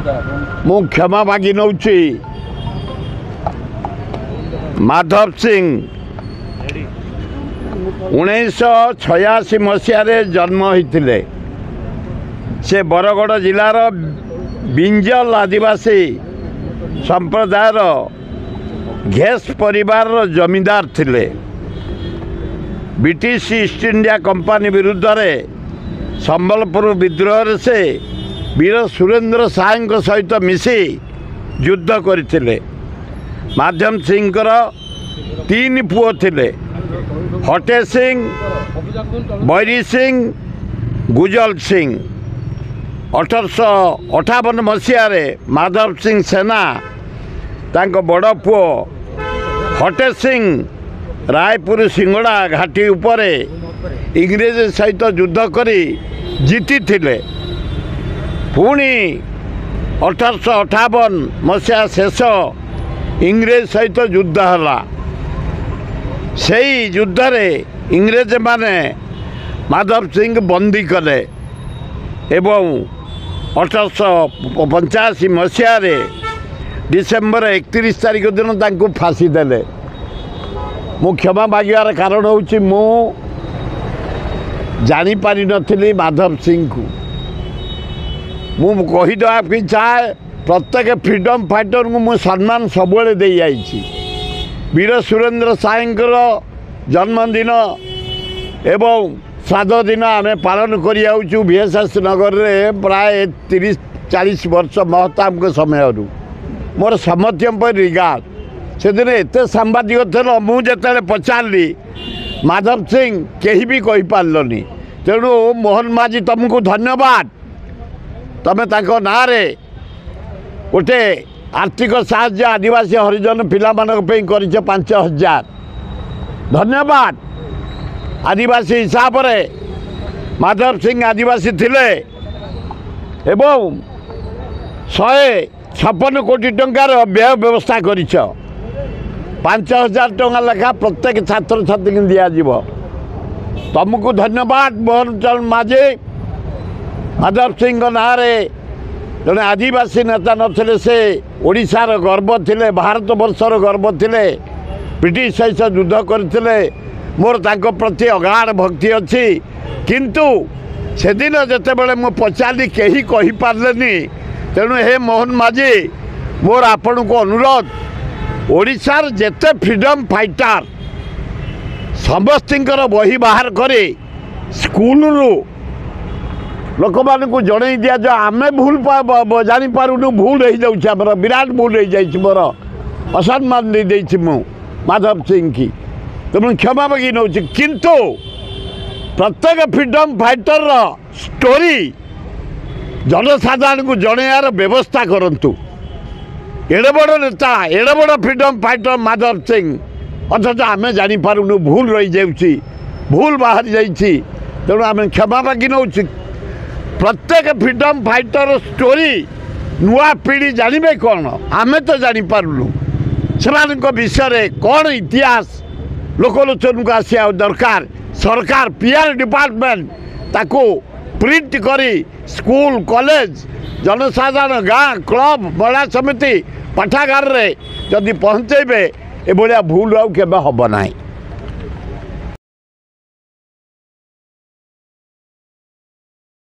मु क्षमा मागी नौची माधव सिंह 1986 मसीह जन्म होते से बरगढ़ जिलार बिंजल आदिवासी संप्रदायर घेस परिवार जमींदार थिले। ब्रिटिश ईस्ट इंडिया कंपनी विरुद्ध में संबलपुर विद्रोह से वीर सुरेंद्र साय सहित मिसी युद्ध करते। माधव सिंह 3 पुओ थिले, हटे सिंह, बैरी सिंह, गुजल सिंह। 1858 मसीह माधव सिंह सेना तांको बड़ पुओ हटे सिंह रायपुर सिंगड़ा घाटी उपरे इंग्रेज सहित युद्ध करी जीति थिले। पुणी 1858 मसीहा शेष इंग्रेज सहित युद्ध हला। से युद्ध रे इंग्रेज माने माधव सिंह बंदी कले एवं 1885 मसीह डिसेम्बर 31 तारीख दिन तांको फांसी देले। मु क्षमा मागिबार कारण होची मु जानी पारि नथिली माधव सिंह को। मु कहीदेवा भी चाहे प्रत्येक फ्रीडम फाइटर को मु सम्मान सबुले दे जाइछि। वीर सुरेंद्र सायंकर जन्मदिन एवं श्राद्ध दिन आम पालन कर VSS नगर में प्राय 30-40 वर्ष महताब के समय मोर समर्थ्यम पर रिगार्ड से दिन एत सांबादिक थे मुझे पचारि माधव सिंह कहीं भी कही पार्लनी। तेणु मोहन माझी तुमको धन्यवाद। तमें ना गोटे आर्थिक साहाय्य आदिवासी हरिजन पिला 5,000 धन्यवाद। आदिवासी हिसाब रे माधव सिंह आदिवासी थिले एवं 156 कोटी टंकार व्यय व्यवस्था करिछ। 5,000 टंका लेखा प्रत्येक छात्र छात्री को दिज्व। तुमको धन्यवाद मोहन चरण माझी। माधव सिंह ना जड़े आदिवासी नेता नथिले, से ओडिशार गर्व थिले, भारत वर्षर गर्व थिले। ब्रिटिश सहित युद्ध करथिले। मोर तांको प्रति अगाध भक्ति अच्छी। किंतु से दिन जिते बड़े मु पचारि कहीं कही पार्लेनी। तेणु हे मोहन माझी मोर आपण को अनुरोध, ओडिशार जेते फ्रीडम फाइटर समस्तर बही बाहर करे स्कूल लोक मान को जन दिया जो आम भूल जापारूनु भूल हो जाऊँ विराट भूल हो जाए मोर असम्मान दे देछि मु माधव सिंह की। तेणु क्षमा मागी नौ। किंतु प्रत्येक फ्रीडम फाइटर स्टोरी जनसाधारण को जनयार व्यवस्था करंतु। एड़े बड़ नेता एड़े बड़ फ्रीडम फाइटर माधव सिंह अथच आम जापारूनु भूल रही जाऊँगी, भूल बाहरी जाइछि। तेणु आम क्षमा मागी नौ। प्रत्येक फ्रीडम फाइटर स्टोरी नुआ पीढ़ी जानवे कौन आमे तो जापारूनु। से विषय कौन इतिहास लोकलोचन को आसिया दरकार। सरकार PR डिपार्टमेंट ताको प्रिंट करी स्कूल कॉलेज जनसाधारण गाँ क्लब महिला समिति पाठागार रे जदि पहुँचेबे ए भूल आउ केबे हब नाही।